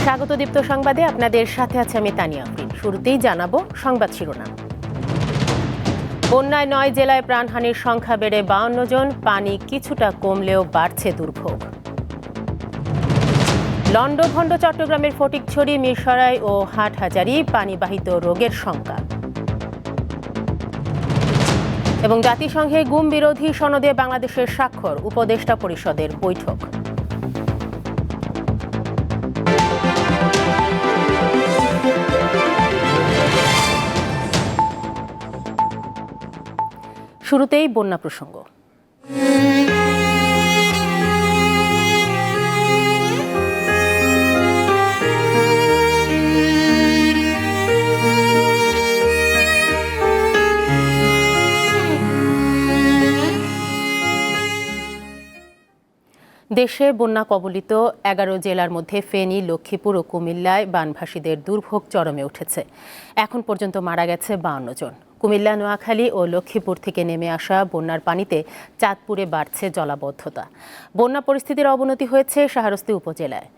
স্বাগত দীপ্ত সংবাদে আপনাদের সাথে আছে আমি তানিয়া আফরিন। শুরুতেই জানাবো সংবাদ শিরোনাম। বন্যায় 9 জেলায় প্রাণহানির সংখ্যা বেড়ে 52 জন, পানি কিছুটা কমলেও বাড়ছে দুর্ভোগ। লন্ডভন্ড চট্টগ্রামের ফটিকছড়ি, মিরসরাই ও হাটহাজারী, পানিবাহিত রোগের শঙ্কা। এবং জাতিসংঘে গুম বিরোধী সনদে বাংলাদেশের স্বাক্ষর, উপদেষ্টা পরিষদের বৈঠক। শুরুতেই বন্যা প্রসঙ্গ। দেশে বন্যা কবলিত 11 জেলার মধ্যে ফেনী, লক্ষ্মীপুর ও কুমিল্লায় বানভাসীদের দুর্ভোগ চরমে উঠেছে। এখন পর্যন্ত মারা গেছে 52 জন। কুমিল্লা, নোয়াখালী ও লক্ষ্মীপুর থেকে নেমে আসা বন্যার পানিতে চাঁদপুরে বাড়ছে জলাবদ্ধতা। বন্যা পরিস্থিতির অবনতি হয়েছে শাহরাস্তি উপজেলায়।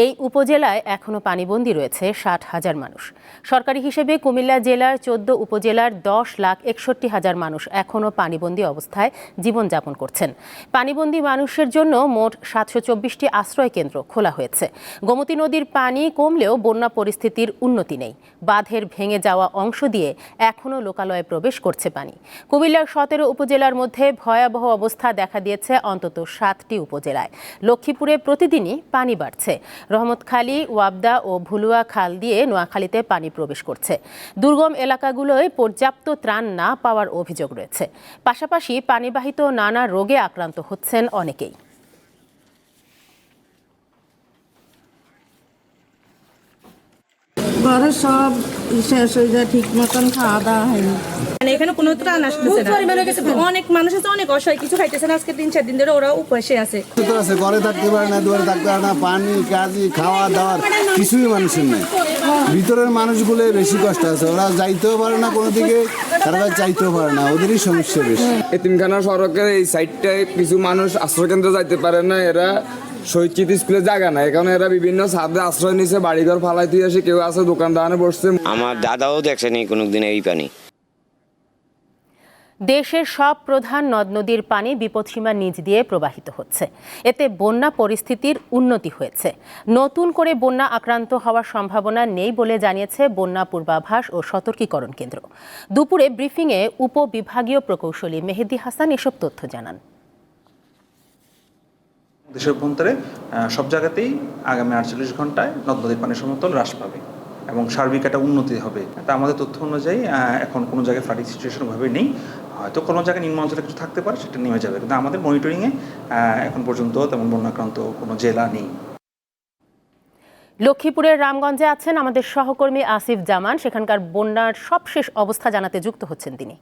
এই উপজেলায় এখনও পানিবন্দী রয়েছে 60,000 মানুষ। সরকারি হিসেবে কুমিল্লা জেলার 14 উপজেলার 10,61,000 মানুষ এখনও পানিবন্দী অবস্থায় জীবনযাপন করছেন। পানিবন্দী মানুষের জন্য মোট 724টি আশ্রয় কেন্দ্র খোলা হয়েছে। গোমতী নদীর পানি কমলেও বন্যা পরিস্থিতির উন্নতি নেই। বাঁধের ভেঙে যাওয়া অংশ দিয়ে এখনও লোকালয়ে প্রবেশ করছে পানি। কুমিল্লার 17 উপজেলার মধ্যে ভয়াবহ অবস্থা দেখা দিয়েছে অন্তত 7টি উপজেলায়। লক্ষ্মীপুরে প্রতিদিনই পানি বাড়ছে। রহমতখালী, ওয়াবদা ও ভুলুয়া খাল দিয়ে নোয়াখালীতে পানি প্রবেশ করছে। দুর্গম এলাকাগুলোয় পর্যাপ্ত ত্রাণ না পাওয়ার অভিযোগ রয়েছে। পাশাপাশি পানিবাহিত নানা রোগে আক্রান্ত হচ্ছেন অনেকেই। ঘরে সব শেষ হয়ে যায়, ঠিক মতন খাওয়া দাওয়া হয়নি। এখানে কোনো ত্রাণ আসতেছে না। অনেক মানুষ আছে, অনেক অসহায়, কিছু খাইতেছে না। আজকে 3-4 দিন ধরে ওরা উপবাসে আছে। ঘরে থাকতে পারে না, দুয়ারে থাকতে পারে না, পানি কাজী খাওয়া দাওয়ার কিছুই মানুষের নেই। ভিতরের মানুষগুলো বেশি কষ্ট আছে, ওরা যাইতেও পারে না কোনো দিকে, তারা চাইতেও পারে না, ওদেরই সমস্যা বেশি। এতিমখানা সড়কের এই সাইডটায় কিছু মানুষ আশ্রয় কেন্দ্রে যাইতে পারে না। এরা শহীদ স্কুলে জায়গা না, এখানে এরা বিভিন্ন ছাদে আশ্রয় নিচ্ছে, বাড়িঘর ফালাই দিয়ে আসে, কেউ আছে দোকান দোকানে বসছে। আমার দাদাও দেখছেনি কোনোদিন এই পানি। দেশের সব প্রধান নদ নদীর পানি বিপদসীমার নিচ দিয়ে প্রবাহিত হচ্ছে। এতে বন্যা পরিস্থিতির উন্নতি হয়েছে। নতুন করে বন্যা আক্রান্ত হওয়ার সম্ভাবনা নেই বলে জানিয়েছে বন্যা পূর্বাভাস ও সতর্কীকরণ কেন্দ্র। দুপুরে ব্রিফিংয়ে উপবিভাগীয় প্রকৌশলী মেহেদী হাসান এসব তথ্য জানান। দেশের অভ্যন্তরে সব জায়গাতেই আগামী 48 ঘন্টায় নদ নদীর পানির সমতল হ্রাস পাবে এবং সার্বিক একটা উন্নতি হবে। তা আমাদের তথ্য অনুযায়ী এখন কোনো জায়গায় ফ্লাডিং সিচুয়েশন ভাবে নেই। হয়তো কোনো জায়গায় নিম্ন অঞ্চলে কিছু থাকতে পারে, সেটা নেমে যাবে, কিন্তু আমাদের মনিটরিংয়ে এখন পর্যন্ত তেমন বন্যাক্রান্ত কোনো জেলা নেই। লক্ষ্মীপুরের রামগঞ্জে আছেন আমাদের সহকর্মী আসিফ জামান। সেখানকার বন্যার সবশেষ অবস্থা জানাতে যুক্ত হচ্ছেন তিনি।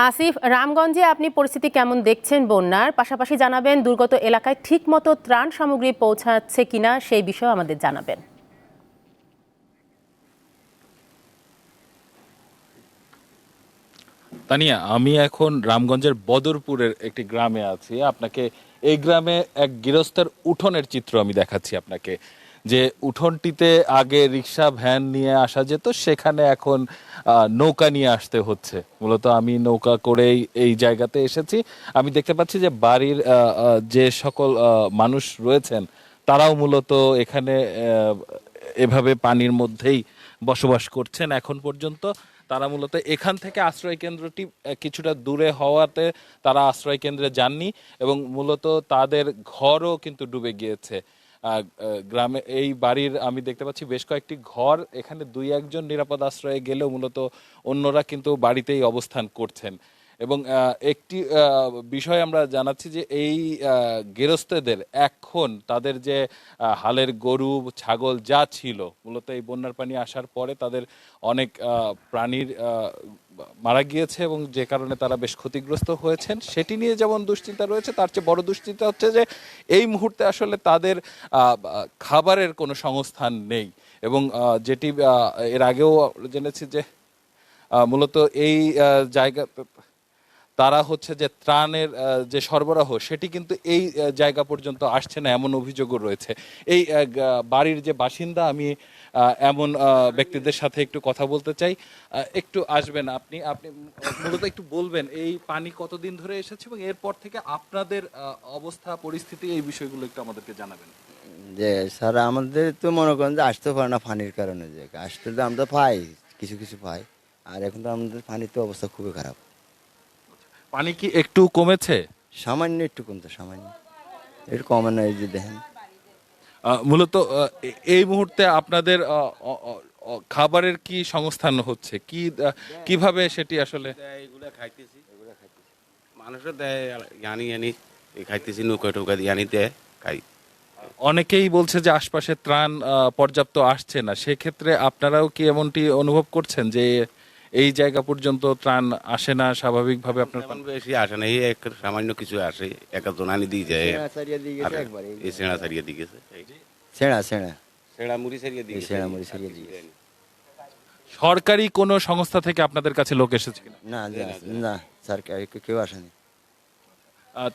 আসিফ, রামগঞ্জে আপনি পরিস্থিতি কেমন দেখছেন বন্যার? পাশাপাশি জানাবেন দুর্গত এলাকায় ঠিকমতো ত্রাণ সামগ্রী পৌঁছাচ্ছে কিনা, সেই বিষয়ে আমাদের জানাবেন। তানিয়া, আমি এখন রামগঞ্জের বদরপুরের একটি গ্রামে আছি। আপনাকে এই গ্রামে এক গৃহস্থের উঠোনের চিত্র আমি দেখাচ্ছি আপনাকে। যে উঠোনটিতে আগে রিক্সা ভ্যান নিয়ে আসা যেত, সেখানে এখন নৌকা নিয়ে আসতে হচ্ছে। মূলত আমি নৌকা করেই এই জায়গাতে এসেছি। আমি দেখতে পাচ্ছি যে বাড়ির যে সকল মানুষ রয়েছেন তারাও মূলত এখানে এভাবে পানির মধ্যেই বসবাস করছেন এখন পর্যন্ত। তারা মূলত এখান থেকে আশ্রয় কেন্দ্রটি কিছুটা দূরে হওয়াতে তারা আশ্রয় কেন্দ্রে যাননি এবং মূলত তাদের ঘরও কিন্তু ডুবে গিয়েছে। গ্রামে এই বাড়ির আমি দেখতে পাচ্ছি বেশ কয়েকটি ঘর, এখানে 2-1 জন নিরাপদ আশ্রয়ে গেলেও মূলত অন্যরা কিন্তু বাড়িতেই অবস্থান করছেন। এবং একটি বিষয় আমরা জানাচ্ছি যে এই গেরস্থদের এখন তাদের যে হালের গরু ছাগল যা ছিল, মূলত এই বন্যার পানি আসার পরে তাদের অনেক প্রাণীর মারা গিয়েছে এবং যে কারণে তারা বেশ ক্ষতিগ্রস্ত হয়েছেন। সেটি নিয়ে যেমন দুশ্চিন্তা রয়েছে, তার চেয়ে বড় দুশ্চিন্তা হচ্ছে যে এই মুহূর্তে আসলে তাদের খাবারের কোনো সংস্থান নেই। এবং যেটি এর আগেও জেনেছি যে মূলত এই জায়গা তারা হচ্ছে যে ত্রাণের যে সরবরাহ সেটি কিন্তু এই জায়গা পর্যন্ত আসছে না, এমন অভিযোগও রয়েছে। এই বাড়ির যে বাসিন্দা, আমি এমন ব্যক্তিদের সাথে একটু কথা বলতে চাই। একটু আসবেন আপনি আপনি মূলত একটু বলবেন এই পানি কতদিন ধরে এসেছে এবং এরপর থেকে আপনাদের অবস্থা পরিস্থিতি, এই বিষয়গুলো একটু আমাদেরকে জানাবেন। যে স্যার আমাদের তো মনে করেন যে আসতে পারে না পানির কারণে, যে আসতে তো আমরা পাই কিছু কিছু পাই, আর এখন তো আমাদের পানির তো অবস্থা খুবই খারাপ। পানি কি একটু কমেছে? সামান্য একটু কমতো, সামান্য একটু কমে না, এই যে দেখেন। মূলত এই মুহূর্তে আপনাদের খাবারের কি সংস্থান হচ্ছে, কি কিভাবে সেটি আসলে? এগুলা খাইতেছি, মানুষের দেয় জানি জানি খাইতেছি, নৌকা টৌকা দিয়ে আনি দেয় খাই। অনেকেই বলছে যে আশপাশে ত্রাণ পর্যাপ্ত আসছে না, সেক্ষেত্রে আপনারাও কি এমনটি অনুভব করছেন যে এই জায়গা পর্যন্ত ত্রাণ আসে না স্বাভাবিকভাবে? আপনার তেমন বেশি আসে না, এই এক সামান্য কিছু আসে, একজন আনি দিয়ে যায়, এই সেনা সারিয়ে দিয়ে গেছে, ছেঁড়া ছেঁড়া সেনা মুড়ি সারিয়ে দিয়ে সেনা মুড়ি সারিয়ে দিয়ে গেছে। সরকারি কোনো সংস্থা থেকে আপনাদের কাছে লোক এসেছে কিনা? না না স্যার, কেউ আসেনি।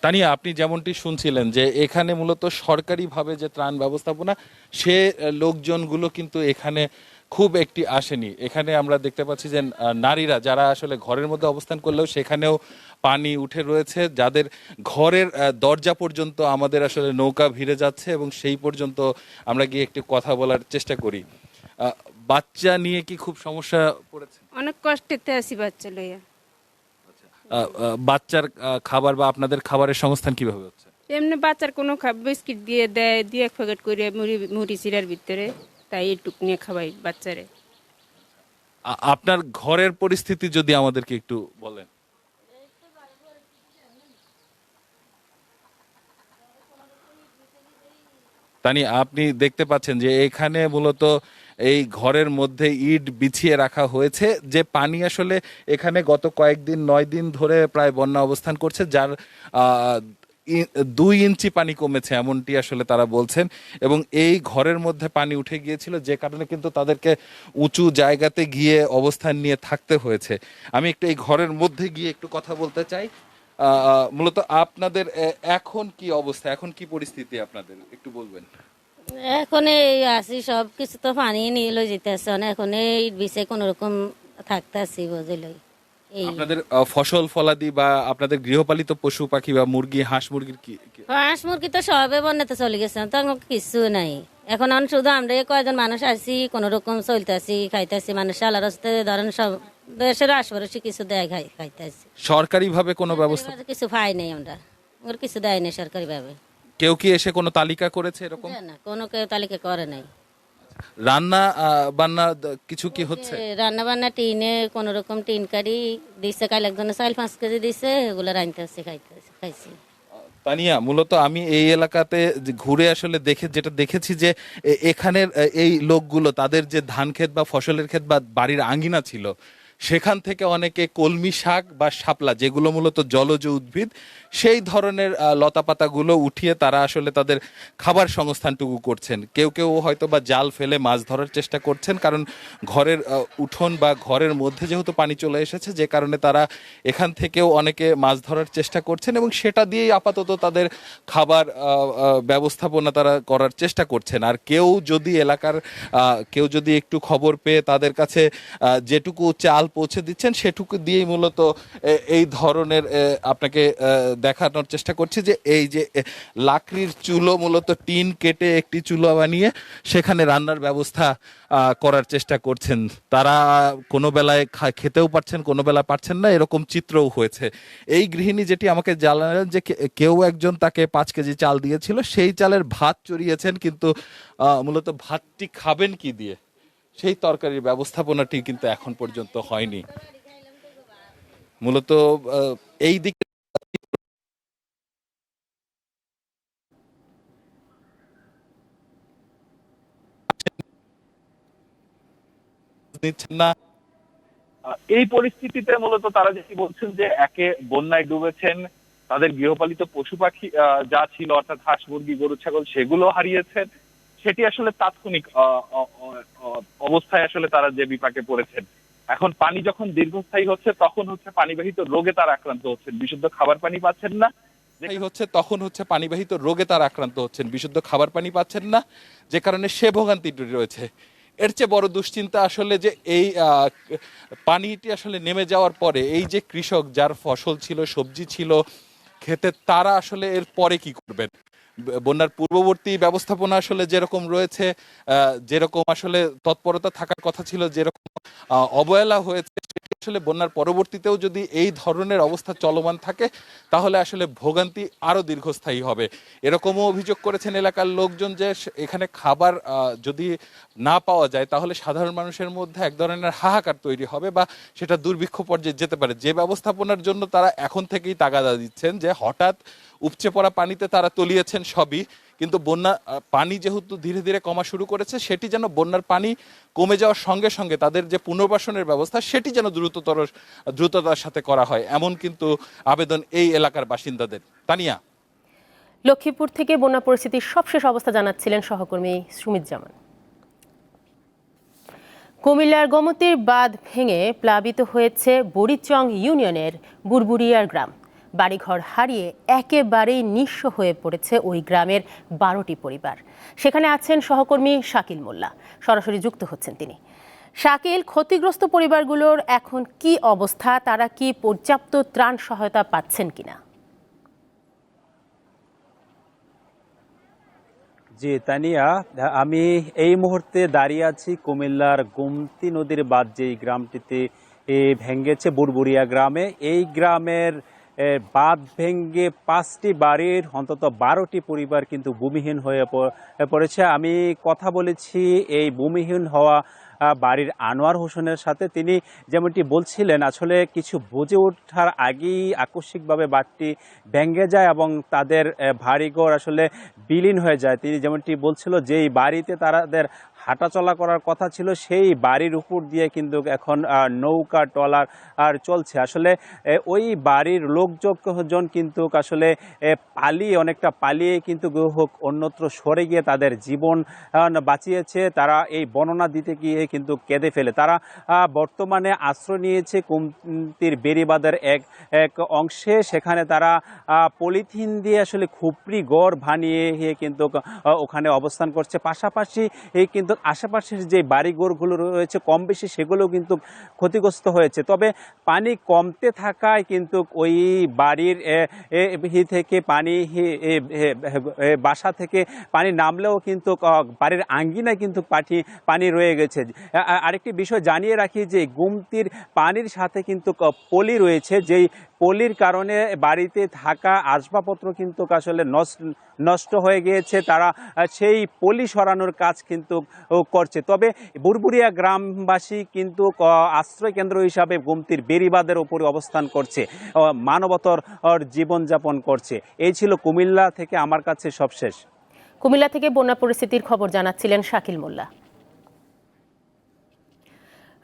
তানিয়া, আপনি যেমনটি শুনছিলেন যে এখানে মূলত সরকারিভাবে যে ত্রাণ ব্যবস্থাপনা, সে লোকজনগুলো কিন্তু এখানে খুব একটি আসেনি। এখানে আমরা দেখতে পাচ্ছি যে নারীরা যারা আসলে ঘরের মধ্যে অবস্থান করলেও সেখানেও পানি উঠে রয়েছে, যাদের ঘরের দরজা পর্যন্ত আমাদের আসলে নৌকা ভিড়ে যাচ্ছে, এবং সেই পর্যন্ত আমরা গিয়ে একটু কথা বলার চেষ্টা করি। বাচ্চা নিয়ে কি খুব সমস্যা পড়েছে? অনেক কষ্টেতে আছি বাচ্চা লইয়া। বাচ্চার খাবার বা আপনাদের খাবারের সংস্থান কিভাবে হচ্ছে? এমনি বাচ্চার কোনো বিস্কিট দিয়ে দেয়, দুই এক প্যাকেট করে মুড়ি চিড়ার ভিতরে, তাই এইটুক নিয়ে খাওয়াই বাচ্চারে। আপনার ঘরের পরিস্থিতি যদি আমাদেরকে একটু বলেন। তানি, আপনি দেখতে পাচ্ছেন যে এখানে মূলত এই ঘরের মধ্যে ইট বিছিয়ে রাখা হয়েছে, যে পানি আসলে এখানে গত কয়েকদিন 9 দিন ধরে প্রায় বন্যা অবস্থান করছে, যার 2 ইঞ্চি পানি কমেছে এমনটি আসলে তারা বলছেন। এবং এই ঘরের মধ্যে পানি উঠে গিয়েছিল, যে কারণে কিন্তু তাদেরকে উঁচু জায়গাতে গিয়ে অবস্থান নিয়ে থাকতে হয়েছে। আমি একটু এই ঘরের মধ্যে গিয়ে একটু কথা বলতে চাই। মূলত আপনাদের এখন কি অবস্থা, এখন কি পরিস্থিতি আপনাদের একটু বলবেন? এখন এই আসি, সব কিছু তো পানি নিয়ে লই যেতেছে, এখন এই বিষে কোন রকম থাকতে আসি বুঝলে। আপনাদের ফসল ফলাদি বা আপনাদের গৃহপালিত পশু পাখি বা মুরগি, হাঁস মুরগির কি? হাঁস মুরগি তো সবে বন্যাতে চলে গেছে, তো কিছু নাই এখন। শুধু আমরা কয়েকজন মানুষ আছি, কোন রকম চলতেছি, খাইতেছি। মানুষ আল্লাহর রাস্তায় ধরেন সব দেশের আশপাশে কিছু দেয়, খাইতেছি। সরকারি ভাবে কোনো ব্যবস্থা কিছু পাই নাই আমরা, ওর কিছু দেয় নাই সরকারি ভাবে। কেউ কি এসে কোনো তালিকা করেছে এরকম? না, কোনো কেউ তালিকা করে নাই। রান্না বান্না কিছু কি হচ্ছে? রান্না বান্না টিনে কোন রকম টিন কারি দিচ্ছে, কাল একজনে 4-5 কেজি দিচ্ছে, এগুলো রাঁধতেছি, খাইছি। তানিয়া, মূলত আমি এই এলাকাতে ঘুরে আসলে যেটা দেখেছি যে এখানের এই লোকগুলো, তাদের যে ধান ক্ষেত বা ফসলের ক্ষেত বা বাড়ির আঙ্গিনা ছিল, সেখান থেকে অনেকে কলমি শাক বা শাপলা, যেগুলো মূলত জলজ উদ্ভিদ, সেই ধরনের লতাপাতাগুলো উঠিয়ে তারা আসলে তাদের খাবার সংস্থানটুকু করছেন। কেউ কেউ হয়তো বা জাল ফেলে মাছ ধরার চেষ্টা করছেন, কারণ ঘরের উঠোন বা ঘরের মধ্যে যেহেতু পানি চলে এসেছে, যে কারণে তারা এখান থেকেও অনেকে মাছ ধরার চেষ্টা করছেন, এবং সেটা দিয়েই আপাতত তাদের খাবার ব্যবস্থাপনা তারা করার চেষ্টা করছেন। আর কেউ যদি এলাকার কেউ যদি একটু খবর পেয়ে তাদের কাছে যেটুকু চাল পৌঁছে দিচ্ছেন, সেটুকু দিয়েই মূলত এই ধরনের আপনাকে দেখানোর চেষ্টা করছি যে এই যে লাকড়ির চুলো, মূলত টিন কেটে একটি চুলো বানিয়ে সেখানে রান্নার ব্যবস্থা করার চেষ্টা করছেন। তারা কোনো বেলায় খেতেও পারছেন, কোনো বেলায় পারছেন না, এরকম চিত্রও হয়েছে। এই গৃহিণী যেটি আমাকে জানালেন যে কেউ একজন তাকে 5 কেজি চাল দিয়েছিল, সেই চালের ভাত চড়িয়েছেন, কিন্তু মূলত ভাতটি খাবেন কি দিয়ে, সেই তরকারির ব্যবস্থাপনাটি কিন্তু এখন পর্যন্ত হয়নি। মূলত এই দিকে নিচ্ছেন না। এই পরিস্থিতিতে মূলত তারা যেটি বলছেন যে একে বন্যায় ডুবেছেন, তাদের গৃহপালিত পশু পাখি যা ছিল অর্থাৎ হাঁস মুরগি গরু ছাগল সেগুলো হারিয়েছেন। সেটি আসলে তাৎক্ষণিক অবস্থায় আসলে তারা যে বিপাকে পড়েছেন, এখন পানি যখন দীর্ঘস্থায়ী হচ্ছে তখন হচ্ছে পানিবাহিত রোগে তারা আক্রান্ত হচ্ছেন, বিশুদ্ধ খাবার পানি পাচ্ছেন না। তখন হচ্ছে পানিবাহিত রোগে তারা আক্রান্ত হচ্ছেন, বিশুদ্ধ খাবার পানি পাচ্ছেন না, যে কারণে সে ভোগান্তিটি রয়েছে। এর চেয়ে বড় দুশ্চিন্তা আসলে যে এই পানিটি আসলে নেমে যাওয়ার পরে এই যে কৃষক যার ফসল ছিল, সবজি ছিল খেতে, তারা আসলে এর পরে কি করবেন। বন্যার পূর্ববর্তী ব্যবস্থাপনা আসলে যেরকম রয়েছে, যেরকম আসলে তৎপরতা থাকার কথা ছিল, যেরকম অবহেলা হয়েছে, আসলে বন্যার পরবর্তীতেও যদি এই ধরনের অবস্থা চলমান থাকে তাহলে আসলে ভোগান্তি আরো দীর্ঘস্থায়ী হবে। এরকমও অভিযোগ করেছেন এলাকার লোকজন যে এখানে খাবার যদি না পাওয়া যায় তাহলে সাধারণ মানুষের মধ্যে এক ধরনের হাহাকার তৈরি হবে বা সেটা দুর্ভিক্ষ পর্যায়ে যেতে পারে। যে ব্যবস্থাপনার জন্য তারা এখন থেকেই তাগাদা দিচ্ছেন, যে হঠাৎ উপচে পড়া পানিতে তারা তলিয়েছেন সবই, কিন্তু বন্যা পানি যেহেতু ধীরে ধীরে কমা শুরু করেছে, সেটি যেন বন্যার পানি কমে যাওয়ার সঙ্গে সঙ্গে তাদের যে পুনর্বাসনের ব্যবস্থা সেটি যেন দ্রুততার সাথে করা হয়, এমন কিন্তু আবেদন এই এলাকার বাসিন্দাদের। তানিয়া, লক্ষ্মীপুর থেকে বন্যা পরিস্থিতির সবশেষ অবস্থা জানাচ্ছিলেন সহকর্মী সুমিত জামান। কুমিল্লার গোমতীর বাঁধ ভেঙে প্লাবিত হয়েছে বুড়িচং ইউনিয়নের বুরবুরিয়ার গ্রাম। বাড়িঘর হারিয়ে একেবারেই নিঃস্ব হয়ে পড়েছে ওই গ্রামের 12টি পরিবার। সেখানে আছেন সহকর্মী শাকিল মোল্লা, সরাসরি যুক্ত হচ্ছেন তিনি। শাকিল, ক্ষতিগ্রস্ত পরিবারগুলোর এখন কি অবস্থা? তারা কি পর্যাপ্ত ত্রাণ সহায়তা পাচ্ছেন কিনা? জি তানিয়া, আমি এই মুহূর্তে দাঁড়িয়ে আছি কুমিল্লার গোমতী নদীর বাঁধ যেই গ্রামটিতে ভেঙেছে, বুরবুরিয়া গ্রামে। এই গ্রামের বাঁধ ভেঙে 5টি বাড়ির অন্তত 12টি পরিবার কিন্তু ভূমিহীন হয়ে পড়েছে। আমি কথা বলেছি এই ভূমিহীন হওয়া বাড়ির আনোয়ার হোসেনের সাথে। তিনি যেমনটি বলছিলেন, আসলে কিছু বুঝে ওঠার আগেই আকস্মিকভাবে বাঁধটি ভেঙে যায় এবং তাদের বাড়িঘর আসলে বিলীন হয়ে যায়। তিনি যেমনটি বলছিল, যেই বাড়িতে তাদের হাঁটাচলা করার কথা ছিল সেই বাড়ির উপর দিয়ে কিন্তু এখন নৌকা ট্রলার আর চলছে। আসলে ওই বাড়ির লোকজন কিন্তু আসলে অনেকটা পালিয়ে কিন্তু অন্যত্র সরে গিয়ে তাদের জীবন বাঁচিয়েছে। তারা এই বর্ণনা দিতে গিয়ে কিন্তু কেঁদে ফেলে। তারা বর্তমানে আশ্রয় নিয়েছে কুমতির বেড়িবাঁধের এক অংশে। সেখানে তারা পলিথিন দিয়ে আসলে খুপড়ি ঘর বানিয়ে কিন্তু ওখানে অবস্থান করছে। পাশাপাশি কিন্তু আশেপাশের যে বাড়িঘরগুলো রয়েছে কম বেশি সেগুলো কিন্তু ক্ষতিগ্রস্ত হয়েছে। তবে পানি কমতে থাকায় কিন্তু ওই বাড়ির থেকে পানি বাসা থেকে পানি নামলেও কিন্তু বাড়ির আঙ্গিনায় কিন্তু পানি রয়ে গেছে। আরেকটি বিষয় জানিয়ে রাখি যে গোমতীর পানির সাথে কিন্তু পলি রয়েছে, যেই পলির কারণে বাড়িতে থাকা আসবাবপত্র কিন্তু আসলে নষ্ট হয়ে গিয়েছে। তারা সেই পলি সরানোর কাজ কিন্তু করছে। তবে বুরবুরিয়া গ্রামবাসী কিন্তু আশ্রয় কেন্দ্র হিসাবে গোমতীর বেড়িবাঁধের উপরে অবস্থান করছে, মানবতর জীবনযাপন করছে। এই ছিল কুমিল্লা থেকে আমার কাছে সবশেষ। কুমিল্লা থেকে বন্যা পরিস্থিতির খবর জানাচ্ছিলেন শাকিল মোল্লা।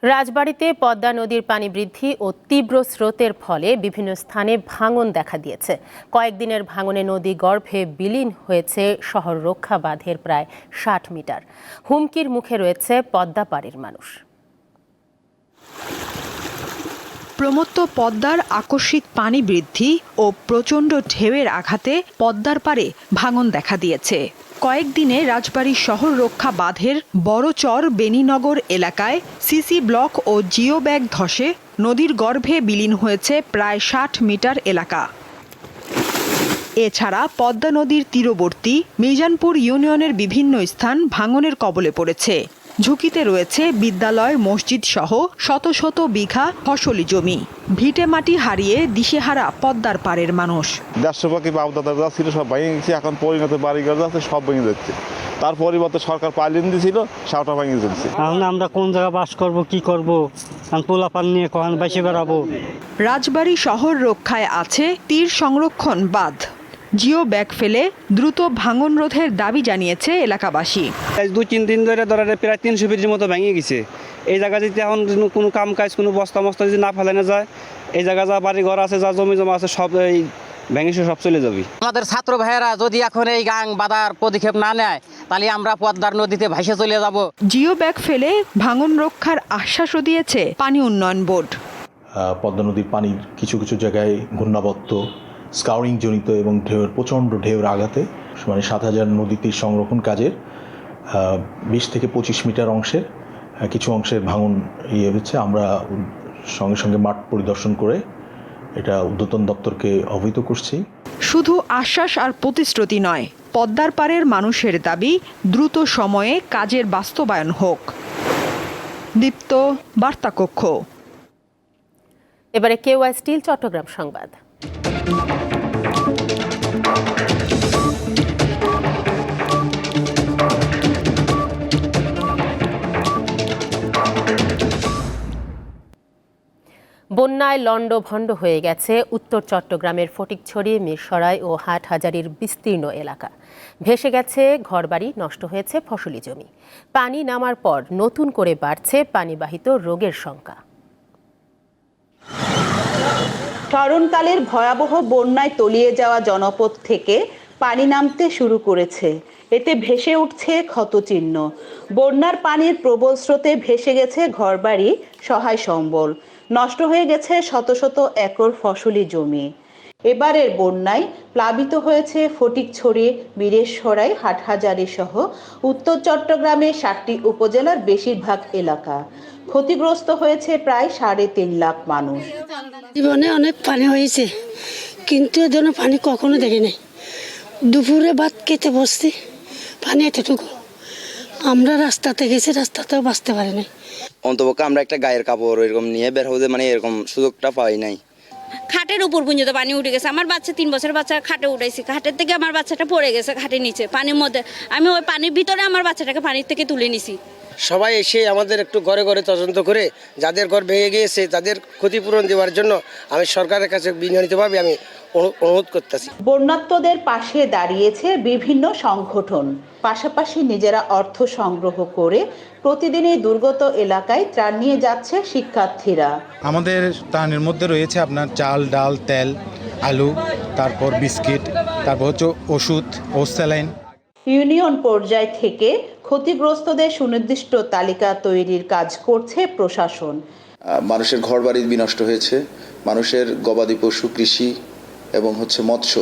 রাজবাড়ীতে পদ্মা নদীর পানি বৃদ্ধি ও তীব্র স্রোতের ফলে বিভিন্ন স্থানে ভাঙন দেখা দিয়েছে। কয়েকদিনের ভাঙনে নদী গর্ভে বিলীন হয়েছে শহর রক্ষা বাঁধের প্রায় 60 মিটার। হুমকির মুখে রয়েছে পদ্মা পাড়ের মানুষ। প্রমত্ত পদ্মার আকস্মিক পানি বৃদ্ধি ও প্রচণ্ড ঢেউয়ের আঘাতে পদ্মার পাড়ে ভাঙন দেখা দিয়েছে। কয়েকদিনে রাজবাড়ী শহর রক্ষা বাঁধের বড়চর বেনীনগর এলাকায় সিসি ব্লক ও জিও ব্যাগ ধসে নদীর গর্ভে বিলীন হয়েছে প্রায় 60 মিটার এলাকা। এছাড়া পদ্মা নদীর তীরবর্তী মিজানপুর ইউনিয়নের বিভিন্ন স্থান ভাঙনের কবলে পড়েছে। ঝুঁকিতে রয়েছে বিদ্যালয়, মসজিদ সহ শত শত বিঘা ফসলি জমি। ভিটে মাটি হারিয়ে দিশেহারা পদ্মার পাড়ের মানুষ। 150 পাখি বাপদাদা যা ছিল সব ভেঙে গেছে, এখন পরিণত বাড়িঘর যাচ্ছে সব ভেঙে যাচ্ছে। তার পরিবর্তে সরকার পাইলিন দিয়েছিল, সাউটা ভেঙে যাচ্ছে। এখন আমরা কোন জায়গায় বাস করব, কি করব, পোলাপান নিয়ে কখন বেশি বেড়াবো। রাজবাড়ী শহর রক্ষায় আছে তীর সংরক্ষণ বাঁধ। জিও ব্যাগ ফেলে দ্রুত ভাঙন রোধের দাবি জানিয়েছে এলাকাবাসী। 2-3 দিন ধরে প্রায় 300 ফিটের মতো ভেঙে গেছে। এই জায়গা যদি এখন কোনো কাম কাজ, কোনো বস্তা মস্তা যদি না ফেলানো যায়, এই জায়গা যা বাড়ি ঘর আছে, যা জমি জমা আছে, সব এই ভেঙে সব চলে যাবে। আমাদের ছাত্র ভাইয়েরা যদি এখন এই গাং বাঁধার পদক্ষেপ না নেয় তাহলে আমরা পদ্মার নদীতে ভাসে চলে যাব। জিও ব্যাগ ফেলে ভাঙন রক্ষার আশ্বাসও দিয়েছে পানি উন্নয়ন বোর্ড। পদ্মা নদীর পানির কিছু কিছু জায়গায় ঘূর্ণাবর্ত, স্কাউরিং জনিত এবং প্রচণ্ড ঢেউর আঘাতে 7,000 নদী তীর সংরক্ষণ কাজের 20 থেকে 25 মিটার অংশের কিছু অংশের ভাঙন হচ্ছে। আমরা সঙ্গে সঙ্গে মাঠ পরিদর্শন করে এটা ঊর্ধ্বতন দপ্তরকে অবহিত করছি। শুধু আশ্বাস আর প্রতিশ্রুতি নয়, পদ্মার পাড়ের মানুষের দাবি দ্রুত সময়ে কাজের বাস্তবায়ন হোক। দীপ্ত, বার্তা কক্ষ। এবারে কেওয়াই স্টিল চট্টগ্রাম সংবাদ। বন্যায় লণ্ডভণ্ড হয়ে গেছে উত্তর চট্টগ্রামের ফটিকছড়ি, মিরসরাই ও হাটহাজারীর বিস্তীর্ণ এলাকা। ভেসে গেছে ঘরবাড়ি, নষ্ট হয়েছে ফসলি জমি। পানি নামার পর নতুন করে বাড়ছে পানিবাহিত রোগের শঙ্কা। স্মরণকালের ভয়াবহ বন্যায় তলিয়ে যাওয়া জনপদ থেকে পানি নামতে শুরু করেছে। এতে ভেসে উঠছে ক্ষতচিহ্ন। বন্যার পানির প্রবল স্রোতে ভেসে গেছে ঘরবাড়ি, সহায় সম্বল। নষ্ট হয়ে গেছে শত শত একর ফসলি জমি। এবারের বন্যায় প্লাবিত হয়েছে ফটিকছড়ি, মিরসরাই, হাটহাজারী সহ উত্তর চট্টগ্রামের 7টি উপজেলার বেশিরভাগ এলাকা। ক্ষতিগ্রস্ত হয়েছে প্রায় 3.5 লাখ মানুষ। জীবনে অনেক পানি হয়েছে, কিন্তু এ ধরনের পানি কখনো দেখি নাই। দুপুরে ভাত খেতে বসছি, পানি এতটুকু। আমরা রাস্তাতে গেছি, রাস্তাতেও বাঁচতে পারি নাই। অন্তপক্ষে আমরা একটা গায়ের কাপড় এরকম নিয়ে বের হতে এরকম সুযোগটা পাই নাই। খাটের উপর পর্যন্ত পানি উঠে গেছে। আমার বাচ্চা 3 বছরের বাচ্চা খাটে উঠেছি, খাটের থেকে আমার বাচ্চাটা পড়ে গেছে খাটের নিচে পানির মধ্যে। আমি ওই পানির ভিতরে আমার বাচ্চাটাকে পানির থেকে তুলে নিছি। সবাই এসে আমাদের একটু ঘরে ঘরে তদন্ত করে যাদের ঘর ভেঙে গিয়েছে তাদের ক্ষতিপূরণ দেওয়ার জন্য আমি সরকারের কাছে বিনীতভাবে আমি অনুরোধ করতেছি। বন্যার্তদের পাশে দাঁড়িয়েছে বিভিন্ন সংগঠন। পাশাপাশি নিজেরা অর্থ সংগ্রহ করে প্রতিদিনই দুর্গত এলাকায় ত্রাণ নিয়ে যাচ্ছে শিক্ষার্থীরা। আমাদের ত্রাণের মধ্যে রয়েছে আপনার চাল, ডাল, তেল, আলু, তারপর বিস্কিট, তারপর হচ্ছে ওষুধ ও স্যালাইন। ইউনিয়ন পর্যায় থেকে ক্ষতিগ্রস্তদের সুনির্দিষ্ট তালিকা তৈরির কাজ করছে প্রশাসন। মানুষের ঘরবাড়ি বিনষ্ট হয়েছে, মানুষের গবাদি পশু, কৃষি এবং মৎস্য,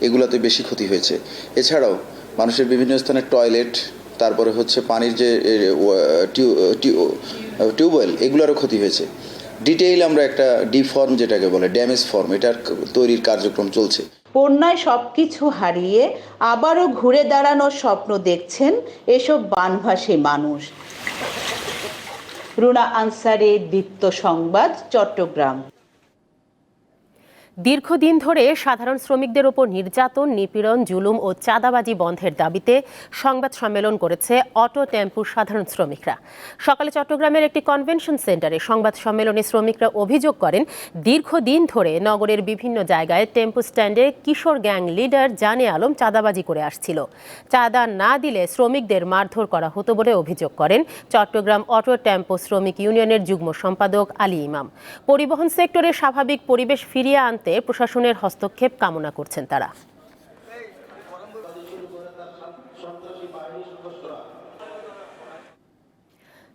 এগুলাতে বেশি ক্ষতি হয়েছে। এছাড়াও মানুষের বিভিন্ন স্থানে টয়লেট, তারপরে পানির যে টিউবওয়েল, এগুলোরও ক্ষতি হয়েছে। ডিটেইল আমরা একটা ডিফর্ম যেটাকে বলে ড্যামেজ ফর্ম, এটার তৈরির কার্যক্রম চলছে। বন্যায় সবকিছু হারিয়ে আবারও ঘুরে দাঁড়ানোর স্বপ্ন দেখছেন এসব বানভাসী মানুষ। রুনা আনসারি, দীপ্ত সংবাদ, চট্টগ্রাম। দীর্ঘদিন ধরে সাধারণ শ্রমিকদের ওপর নির্যাতন, নিপীড়ন, জুলুম ও চাঁদাবাজি বন্ধের দাবিতে সংবাদ সম্মেলন করেছে অটো টেম্পুর সাধারণ শ্রমিকরা। সকালে চট্টগ্রামের একটি কনভেনশন সেন্টারে সংবাদ সম্মেলনে শ্রমিকরা অভিযোগ করেন, দীর্ঘদিন ধরে নগরের বিভিন্ন জায়গায় টেম্পু স্ট্যান্ডে কিশোর গ্যাং লিডার জানে আলম চাঁদাবাজি করে আসছিল। চাঁদা না দিলে শ্রমিকদের মারধর করা হতো বলে অভিযোগ করেন চট্টগ্রাম অটো টেম্পো শ্রমিক ইউনিয়নের যুগ্ম সম্পাদক আলী ইমাম। পরিবহন সেক্টরে স্বাভাবিক পরিবেশ ফিরিয়ে আনতে প্রশাসনের হস্তক্ষেপ কামনা করছেন তারা।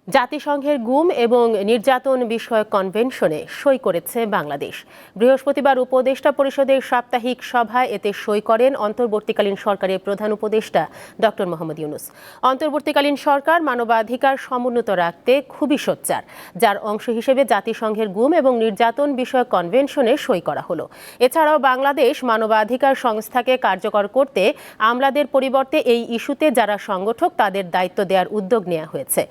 জাতিসংঘের গুম এবং নির্যাতন বিষয়ক কনভেনশনে সই করেছে বাংলাদেশ। বৃহস্পতিবার উপদেষ্টা পরিষদের সাপ্তাহিক সভায় এতে সই করেন অন্তর্বর্তীকালীন সরকারের প্রধান উপদেষ্টা ডক্টর মোহাম্মদ ইউনূস। অন্তর্বর্তীকালীন সরকার মানবাধিকার সমুন্নত রাখতে খুবই সোচ্চার, যার অংশ হিসেবে জাতিসংঘের গুম এবং নির্যাতন বিষয়ক কনভেনশনে সই করা হলো। এছাড়াও বাংলাদেশ মানবাধিকার সংস্থাকে কার্যকর করতে আমলাদের পরিবর্তে এই ইস্যুতে যারা সংগঠক তাদের দায়িত্ব দেওয়ার উদ্যোগ নেওয়া হয়েছে।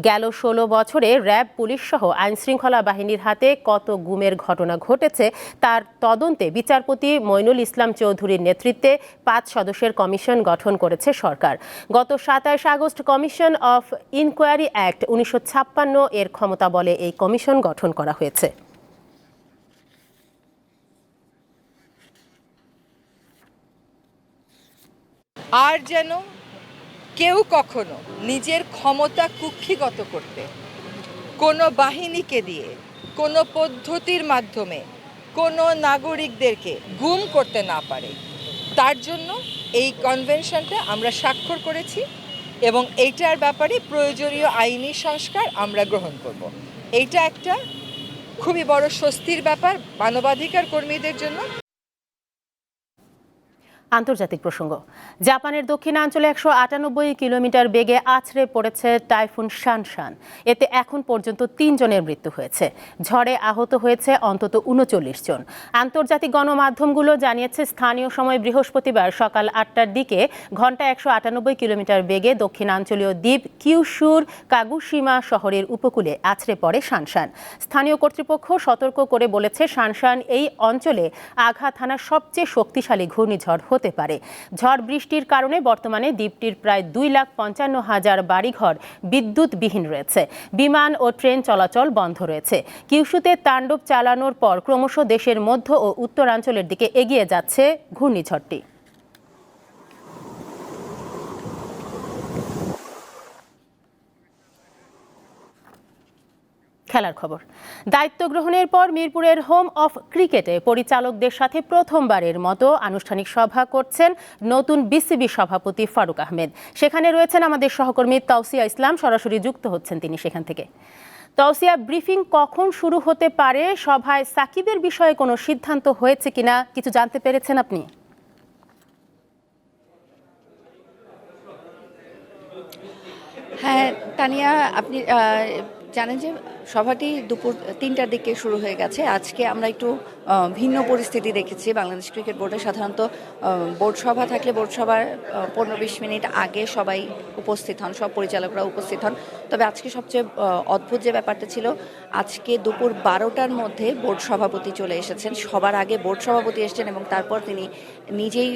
গেল 16 বছরে র্যাব, পুলিশ সহ আইনশৃঙ্খলা বাহিনীর হাতে কত গুমের ঘটনা ঘটেছে তার তদন্তে বিচারপতি মইনুল ইসলাম চৌধুরীর নেতৃত্বে 5 সদস্যের কমিশন গঠন করেছে সরকার। গত 27 August commission of inquiry act 1956 এর ক্ষমতা বলে এই কমিশন গঠন করা হয়েছে। আর যেন কেউ কখনো নিজের ক্ষমতা কুক্ষিগত করতে কোনো বাহিনীকে দিয়ে, কোনো পদ্ধতির মাধ্যমে কোনো নাগরিকদেরকে গুম করতে না পারে, তার জন্য এই কনভেনশনটা আমরা স্বাক্ষর করেছি এবং এইটার ব্যাপারে প্রয়োজনীয় আইনি সংস্কার আমরা গ্রহণ করব। এইটা একটা খুবই বড় স্বস্তির ব্যাপার মানবাধিকার কর্মীদের জন্য। আন্তর্জাতিক প্রসঙ্গ। জাপানের দক্ষিণাঞ্চলে 198 কিলোমিটার বেগে আছড়ে পড়েছে টাইফুন শানশান। এতে এখন পর্যন্ত 3 জনের মৃত্যু হয়েছে। ঝড়ে আহত হয়েছে অন্তত 39 জন। আন্তর্জাতিক গণমাধ্যমগুলো জানিয়েছে স্থানীয় সময় বৃহস্পতিবার সকাল 8টার দিকে ঘন্টায় 198 কিলোমিটার বেগে দক্ষিণাঞ্চলীয় দ্বীপ কিউশুর কাগুশিমা শহরের উপকূলে আছড়ে পড়ে শানশান। স্থানীয় কর্তৃপক্ষ সতর্ক করে বলেছে শানশান এই অঞ্চলে আঘাত হানা সবচেয়ে শক্তিশালী ঘূর্ণিঝড় হতে পারে। ঝড় বৃষ্টির কারণে বর্তমানে দ্বীপটির প্রায় 2,55,000 বাড়িঘর বিদ্যুৎবিহীন রয়েছে। বিমান ও ট্রেন চলাচল বন্ধ রয়েছে। কিউশুতে তাণ্ডব চালানোর পর ক্রমশ দেশের মধ্য ও উত্তরাঞ্চলের দিকে এগিয়ে যাচ্ছে ঘূর্ণিঝড়টি। খেলার খবর। দায়িত্ব গ্রহণের পর মিরপুরের হোম অফ ক্রিকেটে পরিচালকদের সাথে প্রথমবারের মতো আনুষ্ঠানিক সভা করছেন নতুন বিসিবি সভাপতি ফারুক আহমেদ। সেখানে রয়েছেন আমাদের সহকর্মী তাওসিয়া ইসলাম, সরাসরি যুক্ত হচ্ছেন তিনি সেখান থেকে। তাওসিয়া, ব্রিফিং কখন শুরু হতে পারে? সভায় সাকিবের বিষয়ে কোনো সিদ্ধান্ত হয়েছে কিনা কিছু জানতে পেরেছেন আপনি? হ্যাঁ তানিয়া, আপনি জানেন যে সভাটি দুপুর 3টার দিকে শুরু হয়ে গেছে। আজকে আমরা একটু ভিন্ন পরিস্থিতি দেখেছি। বাংলাদেশ ক্রিকেট বোর্ডে সাধারণত বোর্ড সভা থাকলে বোর্ড সভার 15-20 মিনিট আগে সবাই উপস্থিত হন, সব পরিচালকরা উপস্থিত হন। তবে আজকে সবচেয়ে অদ্ভুত যে ব্যাপারটা ছিল, আজকে দুপুর 12টার মধ্যে বোর্ড সভাপতি চলে এসেছেন। সবার আগে বোর্ড সভাপতি এসেছেন এবং তারপর তিনি নিজেই,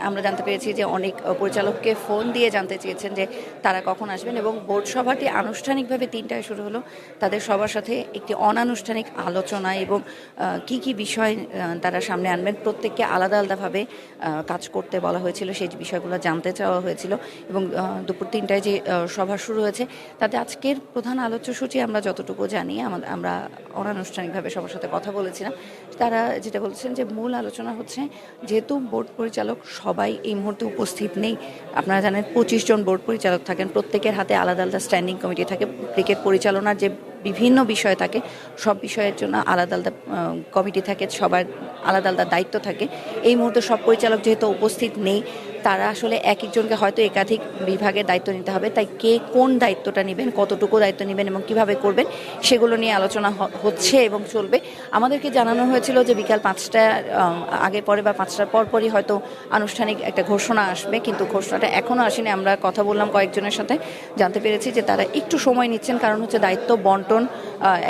আমরা জানতে পেরেছি যে অনেক পরিচালককে ফোন দিয়ে জানতে চেয়েছেন যে তারা কখন আসবেন, এবং বোর্ড সভাটি আনুষ্ঠানিকভাবে 3টায় শুরু হলো। তাদের সবার সাথে একটি অনানুষ্ঠানিক আলোচনা এবং কি কি বিষয় তারা সামনে আনবেন, প্রত্যেককে আলাদা আলাদাভাবে কাজ করতে বলা হয়েছিল, সেই বিষয়গুলো জানতে চাওয়া হয়েছিল। এবং দুপুর 3টায় যে সভা শুরু হয়েছে তাতে আজকের প্রধান আলোচ্যসূচি আমরা যতটুকু জানি, আমরা অনানুষ্ঠানিকভাবে সবার সাথে কথা বলেছিলাম, তারা যেটা বলছেন যে মূল আলোচনা হচ্ছে, যেহেতু বোর্ড পরিচালক সবাই এই মুহূর্তে উপস্থিত নেই, আপনারা জানেন 25 জন বোর্ড পরিচালক থাকেন, প্রত্যেকের হাতে আলাদা আলাদা স্ট্যান্ডিং কমিটি থাকে, ক্রিকেট পরিচালনার যে বিভিন্ন বিষয় থাকে সব বিষয়ের জন্য আলাদা আলাদা কমিটি থাকে, সবার আলাদা আলাদা দায়িত্ব থাকে। এই মুহূর্তে সব পরিচালক যেহেতু উপস্থিত নেই, তারা আসলে এক একজনকে হয়তো একাধিক বিভাগের দায়িত্ব নিতে হবে, তাই কে কোন দায়িত্বটা নেবেন, কতটুকু দায়িত্ব নেবেন এবং কিভাবে করবেন সেগুলো নিয়ে আলোচনা হচ্ছে এবং চলবে। আমাদেরকে জানানো হয়েছিল যে বিকাল 5টার আগে পরে বা 5টার পরপরই হয়তো আনুষ্ঠানিক একটা ঘোষণা আসবে, কিন্তু ঘোষণাটা এখনও আসেনি। আমরা কথা বললাম কয়েকজনের সাথে, জানতে পেরেছি যে তারা একটু সময় নিচ্ছেন, কারণ হচ্ছে দায়িত্ব বন্টন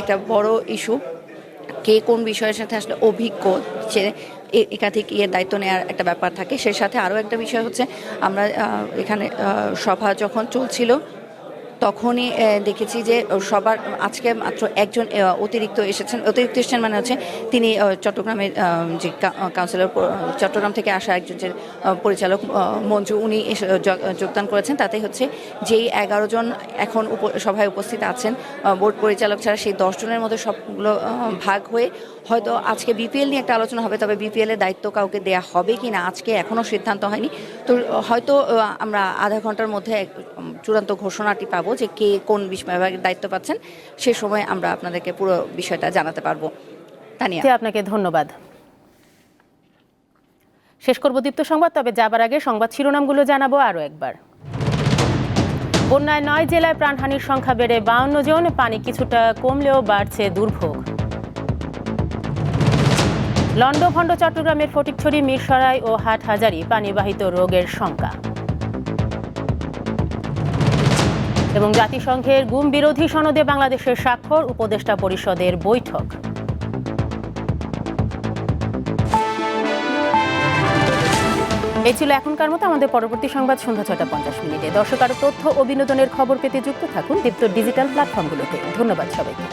একটা বড় ইস্যু। কে কোন বিষয়ের সাথে আসলে অভিজ্ঞ, সে একাধিক দায়িত্ব নেওয়ার একটা ব্যাপার থাকে। সে সাথে আরও একটা বিষয় হচ্ছে, আমরা এখানে সভা যখন চলছিল তখনই দেখেছি যে সবার আজকে মাত্র একজন অতিরিক্ত এসেছেন মানে হচ্ছে তিনি চট্টগ্রামের যে কাউন্সিলর, চট্টগ্রাম থেকে আসা একজন যে পরিচালক মঞ্জু, উনি যোগদান করেছেন। তাতে হচ্ছে যেই 11 জন এখন সভায় উপস্থিত আছেন বোর্ড পরিচালক ছাড়া, সেই 10 জনের মধ্যে সবগুলো ভাগ হয়ে হয়তো আজকে বিপিএল নিয়ে একটা আলোচনা হবে, তবে বিপিএল এর দায়িত্ব কাউকে দেয়া হবে কি না আজকে এখনও সিদ্ধান্ত হয়নি। তো হয়তো আমরা আধা ঘন্টার মধ্যে চূড়ান্ত ঘোষণাটি পাবো যে কে কোন বিভাগের দায়িত্ব পাচ্ছেন। সে সময় আমরা আপনাদেরকে পুরো বিষয়টা জানাতে পারবো। তানিয়া, আপনাকে ধন্যবাদ। শেষ করব দীপ্ত সংবাদ, তবে যাবার আগে সংবাদ শিরোনামগুলো জানাবো আরও একবার। বন্যায় 9 জেলায় প্রাণহানির সংখ্যা বেড়ে 52 জন, পানি কিছুটা কমলেও বাড়ছে দুর্ভোগ। লন্ডভন্ড চট্টগ্রামের ফটিকছড়ি, মিরসরাই ও হাটহাজারী পানিবাহিত রোগের শঙ্কা। এবং জাতিসংঘের গুম বিরোধী সনদে বাংলাদেশের স্বাক্ষর, উপদেষ্টা পরিষদের বৈঠক। এই ছিল এখনকার মতো। আমাদের পরবর্তী সংবাদ সন্ধ্যা 6:50। দর্শক, আরও তথ্য ও বিনোদনের খবর পেতে যুক্ত থাকুন দীপ্ত ডিজিটাল প্ল্যাটফর্মগুলোতে। ধন্যবাদ সবাইকে।